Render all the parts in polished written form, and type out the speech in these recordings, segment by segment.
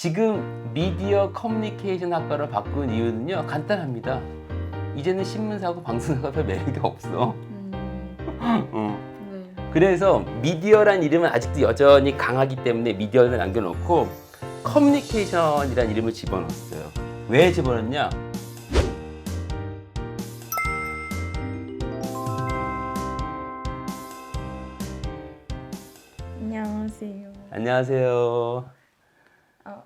지금 미디어 커뮤니케이션 학과로 바꾼 이유는요, 간단합니다. 이제는 신문사하고 방송사가 별 매력이 없어. 네. 그래서 미디어란 이름은 아직도 여전히 강하기 때문에 미디어를 남겨놓고 커뮤니케이션이란 이름을 집어넣었어요. 왜 집어넣냐? 안녕하세요. 안녕하세요.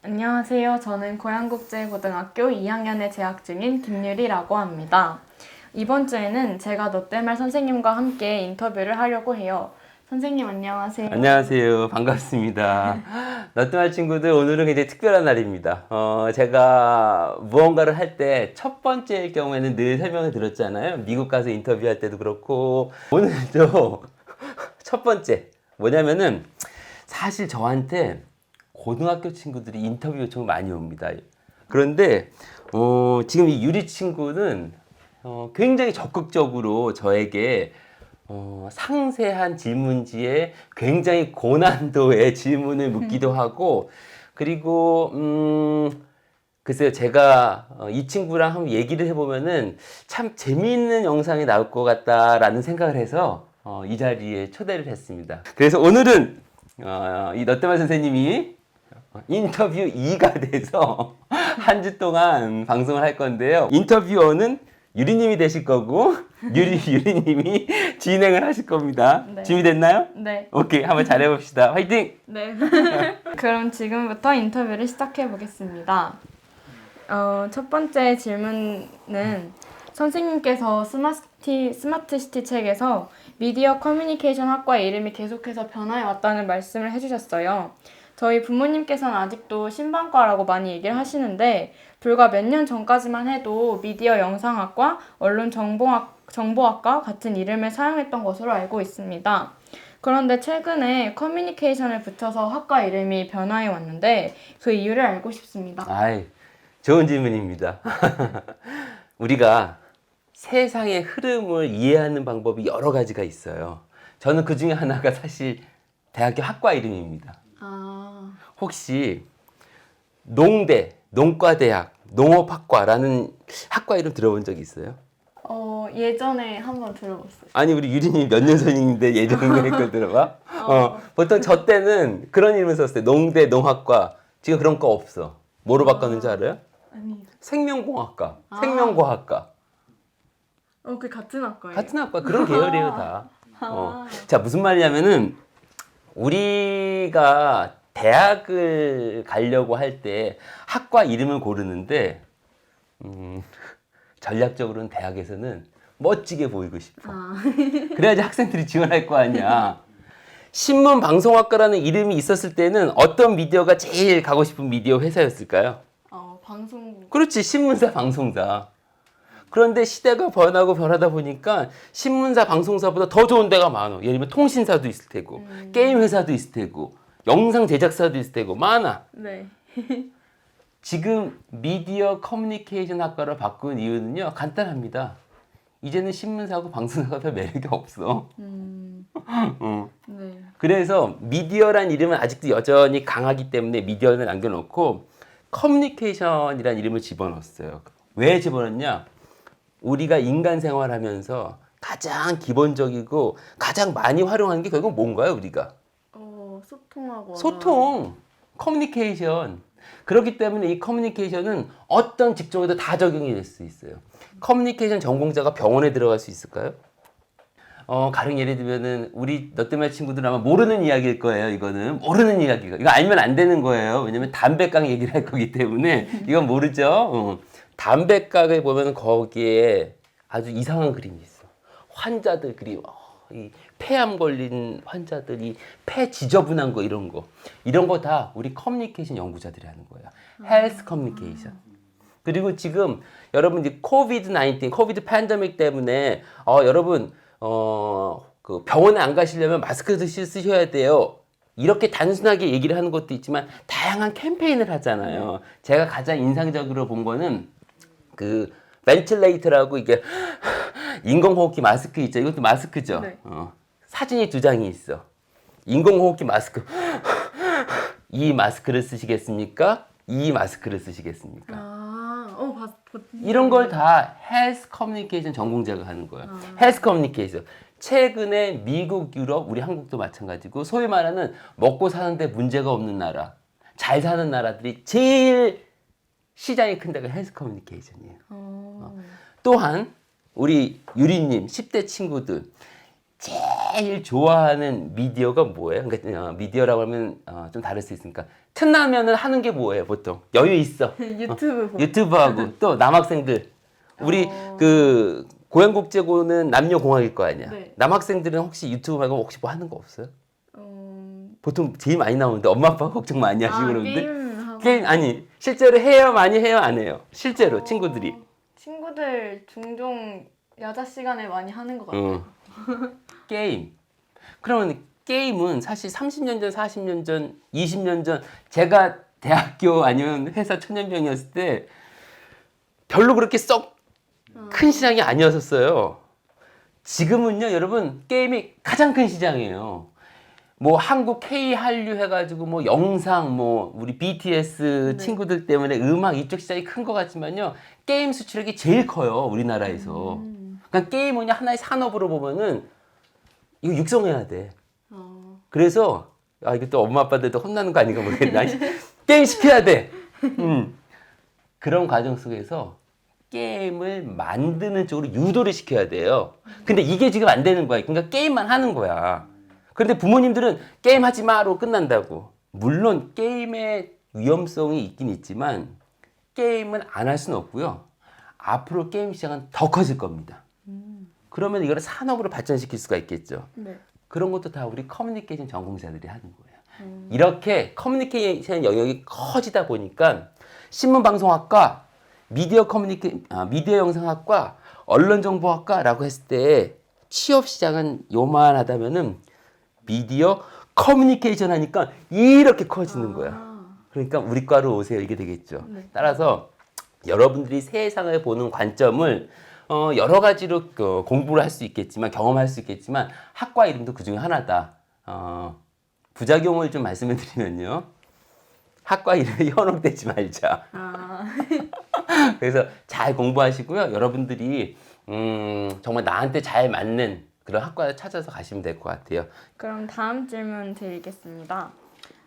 안녕하세요. 저는 고양국제고등학교 2학년에 재학 중인 김유리라고 합니다. 이번 주에는 제가 롯데말 선생님과 함께 인터뷰를 하려고 해요. 선생님 안녕하세요. 안녕하세요. 반갑습니다. 롯데말 친구들, 오늘은 굉장히 특별한 날입니다. 제가 무언가를 할 때 첫 번째일 경우에는 늘 설명을 드렸잖아요. 미국 가서 인터뷰할 때도 그렇고, 오늘도 첫 번째 뭐냐면은, 사실 저한테 고등학교 친구들이 인터뷰 요청을 많이 옵니다. 그런데 지금 이 유리 친구는 굉장히 적극적으로 저에게 상세한 질문지에 굉장히 고난도의 질문을 묻기도 하고, 그리고 글쎄요, 제가 이 친구랑 한번 얘기를 해보면은 참 재미있는 영상이 나올 것 같다라는 생각을 해서 이 자리에 초대를 했습니다. 그래서 오늘은 이 롯데말 선생님이 인터뷰 2가 돼서 한 주 동안 방송을 할 건데요. 인터뷰어는 유리님이 되실 거고 유리님이 진행을 하실 겁니다. 네. 준비됐나요? 네. 오케이, 한번 잘해봅시다. 화이팅! 네. 그럼 지금부터 인터뷰를 시작해 보겠습니다. 첫 번째 질문은 선생님께서 스마트시티 책에서 미디어 커뮤니케이션 학과의 이름이 계속해서 변화해 왔다는 말씀을 해주셨어요. 저희 부모님께서는 아직도 신방과라고 많이 얘기를 하시는데 불과 몇 년 전까지만 해도 미디어 영상학과, 언론 정보학과 같은 이름을 사용했던 것으로 알고 있습니다. 그런데 최근에 커뮤니케이션을 붙여서 학과 이름이 변화해 왔는데 그 이유를 알고 싶습니다. 아이, 좋은 질문입니다. 우리가 세상의 흐름을 이해하는 방법이 여러 가지가 있어요. 저는 그 중에 하나가 사실 대학교 학과 이름입니다. 혹시 농대, 농과대학, 농업학과라는 학과 이름 들어본 적 있어요? 예전에 한번 들어봤어요. 아니, 우리 유리님이 몇 년 전인데 예전에 그걸 들어봐? 보통 저 때는 그런 이름을 썼어요. 농대, 농학과. 지금 그런 거 없어. 뭐로 바꿨는지 알아요? 아니, 생명공학과, 생명과학과. 그 같은 학과예요? 같은 학과, 그런 계열이에요, 다. 자, 무슨 말이냐면은, 우리가 대학을 가려고 할 때 학과 이름을 고르는데, 전략적으로는 대학에서는 멋지게 보이고 싶어. 그래야지 학생들이 지원할 거 아니야. 신문방송학과라는 이름이 있었을 때는 어떤 미디어가 제일 가고 싶은 미디어 회사였을까요? 방송국. 그렇지, 신문사, 방송사. 그런데 시대가 변하다 보니까 신문사, 방송사보다 더 좋은 데가 많아. 예를 들면 통신사도 있을 테고, 게임 회사도 있을 테고, 영상 제작사도 있을 테고, 많아. 네. 지금 미디어 커뮤니케이션 학과로 바꾼 이유는요, 간단합니다. 이제는 신문사하고 방송사가 별 매력이 없어. 네. 그래서 미디어란 이름은 아직도 여전히 강하기 때문에 미디어를 남겨놓고 커뮤니케이션이란 이름을 집어넣었어요. 왜 집어넣냐? 우리가 인간 생활하면서 가장 기본적이고 가장 많이 활용하는 게 결국 뭔가요, 우리가? 소통하고. 소통, 커뮤니케이션. 그렇기 때문에 이 커뮤니케이션은 어떤 직종에도 다 적용이 될 수 있어요. 커뮤니케이션 전공자가 병원에 들어갈 수 있을까요? 가령 예를 들면은 우리 롯데말 친구들은 아마 모르는 이야기일 거예요. 이거는 모르는 이야기가. 이거 알면 안 되는 거예요. 왜냐면 담배깡 얘기를 할 거기 때문에 이건 모르죠. 담배깡에 보면 거기에 아주 이상한 그림이 있어. 환자들 그림. 이 폐암 걸린 환자들이 폐 지저분한 거 이런 거 다 우리 커뮤니케이션 연구자들이 하는 거야. 헬스 커뮤니케이션. 그리고 지금 여러분 이제 코비드 팬데믹 때문에 여러분 그 병원에 안 가시려면 마스크도 쓰셔야 돼요. 이렇게 단순하게 얘기를 하는 것도 있지만 다양한 캠페인을 하잖아요. 제가 가장 인상적으로 본 거는 그 벤틸레이터라고 이게 인공호흡기 마스크 있죠. 이것도 마스크죠. 네. 사진이 2장이 있어. 인공호흡기 마스크. 이 마스크를 쓰시겠습니까? 이 마스크를 쓰시겠습니까? 봤. 이런 걸 다 헬스 커뮤니케이션 전공자가 하는 거예요. 헬스 커뮤니케이션. 최근에 미국, 유럽, 우리 한국도 마찬가지고 소위 말하는 먹고 사는데 문제가 없는 나라, 잘 사는 나라들이 제일 시장이 큰 데가 헬스 커뮤니케이션이에요. 또한 우리 유리님 10대 친구들 제일 좋아하는 미디어가 뭐예요? 그러니까 미디어라고 하면 좀 다를 수 있으니까 틈나면은 하는 게 뭐예요? 보통 여유 있어. 유튜브 보고. 유튜브하고 또 남학생들 우리 그 고양국제고는 남녀공학일 거 아니야. 네. 남학생들은 혹시 유튜브 말고 혹시 뭐 하는 거 없어요? 보통 제일 많이 나오는데 엄마 아빠가 걱정 많이 하시고 그러는데 게임하고. 게임 아니 실제로 해요 많이 해요 안 해요? 실제로 친구들이 친구들 종종 야자 시간에 많이 하는 것 같아요. 게임. 그러면 게임은 사실 30년 전, 40년 전, 20년 전 제가 대학교 아니면 회사 천연병이었을 때 별로 그렇게 썩 큰 시장이 아니었었어요. 지금은요, 여러분 게임이 가장 큰 시장이에요. 뭐 한국 K 한류 해가지고 뭐 영상 뭐 우리 BTS 친구들 때문에 음악 이쪽 시장이 큰 것 같지만요, 게임 수출액이 제일 커요 우리나라에서. 그러니까 게임은 하나의 산업으로 보면은 이거 육성해야 돼. 그래서 이게 또 엄마 아빠들도 혼나는 거 아닌가 모르겠나. 게임 시켜야 돼. 그런 과정 속에서 게임을 만드는 쪽으로 유도를 시켜야 돼요. 근데 이게 지금 안 되는 거야. 그러니까 게임만 하는 거야. 그런데 부모님들은 게임 하지 마로 끝난다고. 물론 게임의 위험성이 있긴 있지만 게임은 안 할 수는 없고요. 앞으로 게임 시장은 더 커질 겁니다. 그러면 이거를 산업으로 발전시킬 수가 있겠죠. 네. 그런 것도 다 우리 커뮤니케이션 전공자들이 하는 거예요. 이렇게 커뮤니케이션 영역이 커지다 보니까 신문방송학과, 미디어 영상학과, 언론정보학과라고 했을 때 취업 시장은 요만하다면은 미디어 커뮤니케이션 하니까 이렇게 커지는 거야. 그러니까 우리 과로 오세요 이게 되겠죠. 네. 따라서 여러분들이 세상을 보는 관점을 여러 가지로 공부를 할 수 있겠지만 경험할 수 있겠지만 학과 이름도 그 중에 하나다. 부작용을 좀 말씀을 드리면요. 학과 이름에 현혹되지 말자. 그래서 잘 공부하시고요. 여러분들이 정말 나한테 잘 맞는 그런 학과를 찾아서 가시면 될 것 같아요. 그럼 다음 질문 드리겠습니다.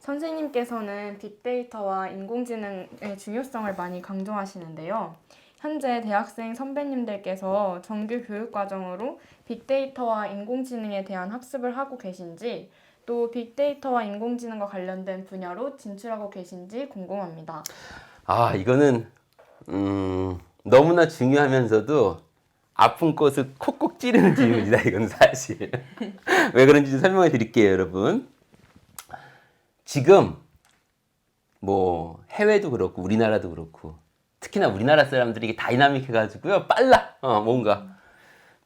선생님께서는 빅데이터와 인공지능의 중요성을 많이 강조하시는데요. 현재 대학생 선배님들께서 정규 교육 과정으로 빅데이터와 인공지능에 대한 학습을 하고 계신지, 또 빅데이터와 인공지능과 관련된 분야로 진출하고 계신지 궁금합니다. 이거는 너무나 중요하면서도 아픈 곳을 콕콕 찌르는 질문이다. 이건 사실. 왜 그런지 좀 설명해 드릴게요, 여러분. 지금 뭐 해외도 그렇고 우리나라도 그렇고 특히나 우리나라 사람들이 이게 다이나믹해가지고요, 빨라. 뭔가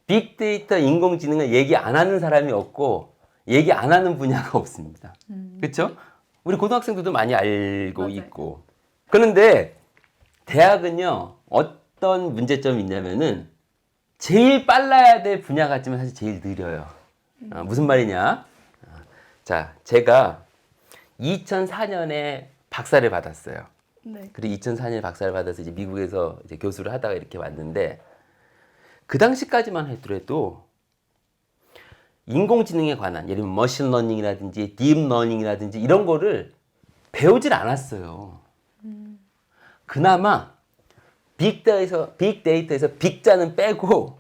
빅데이터, 인공지능을 얘기 안 하는 사람이 없고 얘기 안 하는 분야가 없습니다. 그렇죠? 우리 고등학생들도 많이 알고 맞아요. 있고. 그런데 대학은요, 어떤 문제점이 있냐면은 제일 빨라야 될 분야 같지만 사실 제일 느려요. 무슨 말이냐? 자, 제가 2004년에 박사를 받았어요. 네. 그리고 2004년에 박사를 받아서 이제 미국에서 이제 교수를 하다가 이렇게 왔는데, 그 당시까지만 하더라도 인공지능에 관한, 예를 들면 머신러닝이라든지 딥러닝이라든지 이런 거를 배우질 않았어요. 그나마 빅데이터에서 빅자는 빼고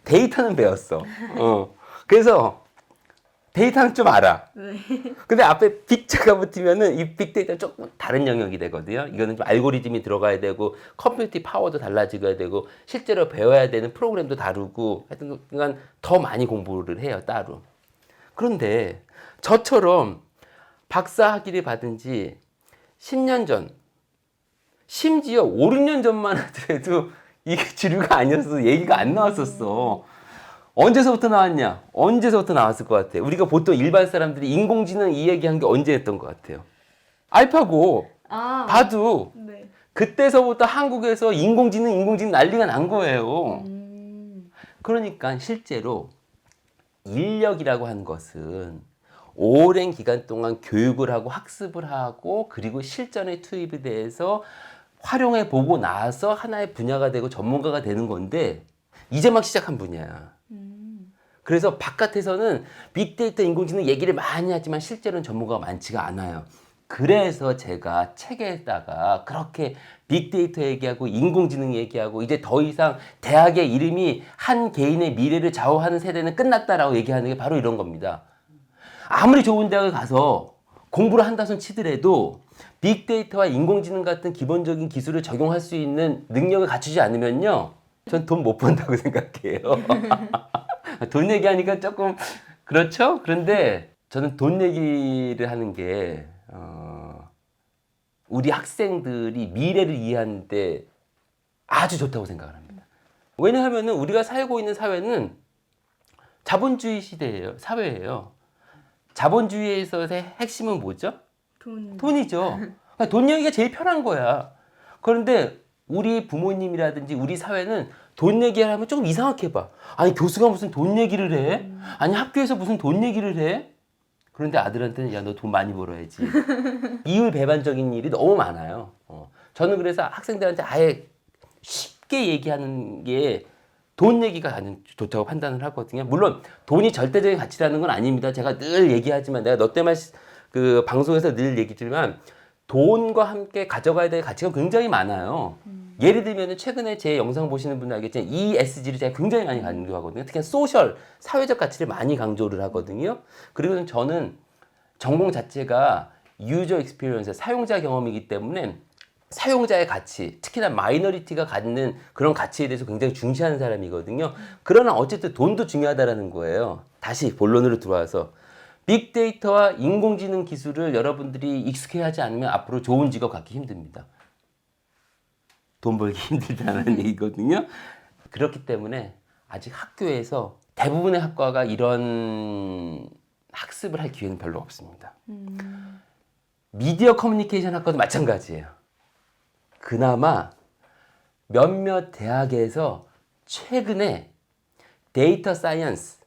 데이터는 배웠어. 그래서 데이터는 좀 알아. 네. 근데 앞에 빅자가 붙으면은 이 빅데이터는 조금 다른 영역이 되거든요. 이거는 좀 알고리즘이 들어가야 되고 컴퓨팅 파워도 달라지게 되고 실제로 배워야 되는 프로그램도 다르고 하여튼 그간 더 많이 공부를 해요, 따로. 그런데 저처럼 박사 학위를 받은 지 10년 전, 심지어 5, 6년 전만 하더라도 이게 주류가 아니었어. 얘기가 안 나왔었어. 언제서부터 나왔냐? 언제서부터 나왔을 것 같아요? 우리가 보통 일반 사람들이 인공지능 이 얘기한 게 언제 했던 것 같아요? 알파고, 바두. 네. 그때서부터 한국에서 인공지능 난리가 난 거예요. 그러니까 실제로 인력이라고 하는 것은 오랜 기간 동안 교육을 하고 학습을 하고 그리고 실전에 투입에 대해서 활용해 보고 나서 하나의 분야가 되고 전문가가 되는 건데 이제 막 시작한 분야야. 그래서 바깥에서는 빅데이터 인공지능 얘기를 많이 하지만 실제로는 전문가가 많지가 않아요. 그래서 제가 책에다가 그렇게 빅데이터 얘기하고 인공지능 얘기하고 이제 더 이상 대학의 이름이 한 개인의 미래를 좌우하는 세대는 끝났다라고 얘기하는 게 바로 이런 겁니다. 아무리 좋은 대학을 가서 공부를 한다 손 치더라도 빅데이터와 인공지능 같은 기본적인 기술을 적용할 수 있는 능력을 갖추지 않으면요. 전 돈 못 번다고 생각해요. 돈 얘기하니까 조금 그렇죠? 그런데 저는 돈 얘기를 하는 게 우리 학생들이 미래를 이해하는데 아주 좋다고 생각을 합니다. 왜냐하면 우리가 살고 있는 사회는 자본주의 시대예요. 사회예요. 자본주의에서의 핵심은 뭐죠? 돈이죠. 그러니까 돈 얘기가 제일 편한 거야. 그런데 우리 부모님이라든지 우리 사회는 돈 얘기를 하면 조금 이상하게 봐. 아니 교수가 무슨 돈 얘기를 해? 아니 학교에서 무슨 돈 얘기를 해? 그런데 아들한테는 야 너 돈 많이 벌어야지. 이율배반적인 일이 너무 많아요. 저는 그래서 학생들한테 아예 쉽게 얘기하는 게 돈 얘기가 가장 좋다고 판단을 하거든요. 물론 돈이 절대적인 가치라는 건 아닙니다. 제가 늘 얘기하지만 내가 너 때만 그 방송에서 늘 얘기지만 돈과 함께 가져가야 될 가치가 굉장히 많아요. 예를 들면 최근에 제 영상 보시는 분들 알겠지만 ESG를 제가 굉장히 많이 강조하거든요. 특히 소셜, 사회적 가치를 많이 강조를 하거든요. 그리고 저는 전공 자체가 유저 익스피리언스, 사용자 경험이기 때문에 사용자의 가치, 특히나 마이너리티가 갖는 그런 가치에 대해서 굉장히 중시하는 사람이거든요. 그러나 어쨌든 돈도 중요하다라는 거예요. 다시 본론으로 들어와서 빅데이터와 인공지능 기술을 여러분들이 익숙해 하지 않으면 앞으로 좋은 직업 갖기 힘듭니다. 돈 벌기 힘들다는 얘기거든요. 그렇기 때문에 아직 학교에서 대부분의 학과가 이런 학습을 할 기회는 별로 없습니다. 미디어 커뮤니케이션 학과도 마찬가지예요. 그나마 몇몇 대학에서 최근에 데이터 사이언스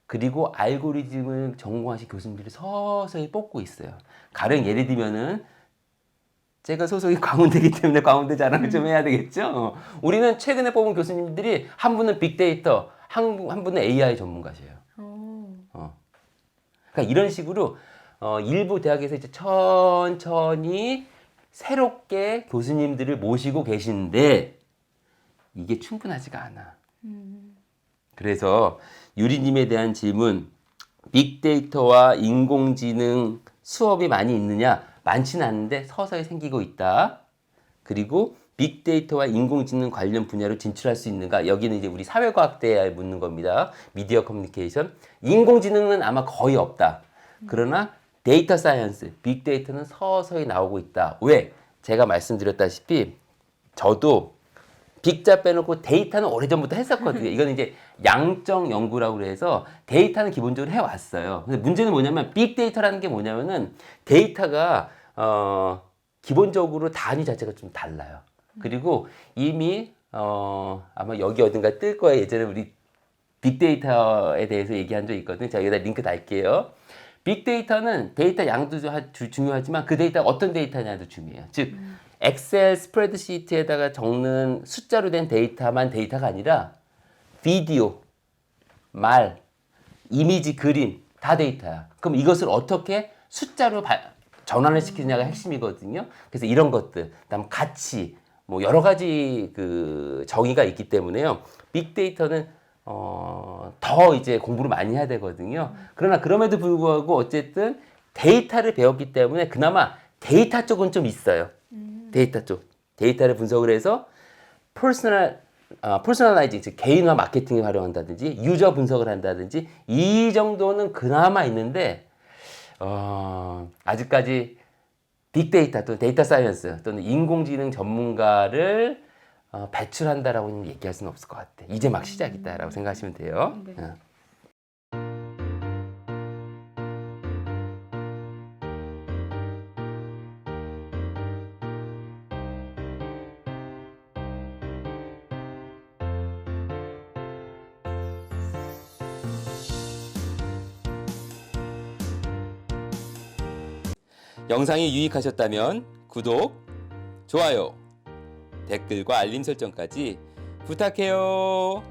그리고 알고리즘을 전공하신 교수님들이 서서히 뽑고 있어요. 가령 예를 들면은 제가 소속이 광운대이기 때문에 광운대 자랑을 좀 해야 되겠죠. 우리는 최근에 뽑은 교수님들이 한 분은 빅데이터, 한 분은 AI 전문가시에요. 그러니까 이런 식으로 일부 대학에서 이제 천천히 새롭게 교수님들을 모시고 계신데 이게 충분하지가 않아. 그래서 유리님에 대한 질문, 빅데이터와 인공지능 수업이 많이 있느냐? 많지는 않은데 서서히 생기고 있다. 그리고 빅데이터와 인공지능 관련 분야로 진출할 수 있는가? 여기는 이제 우리 사회과학대에 묻는 겁니다. 미디어 커뮤니케이션. 인공지능은 아마 거의 없다. 그러나 데이터 사이언스, 빅데이터는 서서히 나오고 있다. 왜? 제가 말씀드렸다시피 저도 빅자 빼놓고 데이터는 오래전부터 했었거든요. 이건 이제 양적 연구라고 해서 데이터는 기본적으로 해왔어요. 근데 문제는 뭐냐면 빅데이터라는 게 뭐냐면은 데이터가 기본적으로 단위 자체가 좀 달라요. 그리고 이미 아마 여기 어딘가 뜰 거예요. 예전에 우리 빅데이터에 대해서 얘기한 적 있거든요. 제가 여기다 링크 달게요. 빅데이터는 데이터 양도 중요하지만 그 데이터가 어떤 데이터냐도 중요해요. 즉 엑셀 스프레드시트에다가 적는 숫자로 된 데이터만 데이터가 아니라 비디오, 말, 이미지, 그림 다 데이터야. 그럼 이것을 어떻게 숫자로 전환을 시키느냐가 핵심이거든요. 그래서 이런 것들, 그다음 가치, 뭐 여러 가지 그 정의가 있기 때문에요. 빅데이터는 더 이제 공부를 많이 해야 되거든요. 그러나 그럼에도 불구하고 어쨌든 데이터를 배웠기 때문에 그나마 데이터 쪽은 좀 있어요. 데이터 쪽. 데이터를 분석을 해서 퍼스널라이징, 즉 개인화 마케팅에 활용한다든지 유저 분석을 한다든지 이 정도는 그나마 있는데 아직까지 빅데이터 또는 데이터 사이언스 또는 인공지능 전문가를 배출한다라고는 얘기할 수는 없을 것 같아. 이제 막 시작이다라고 생각하시면 돼요. 네. 영상이 유익하셨다면 구독, 좋아요, 댓글과 알림 설정까지 부탁해요.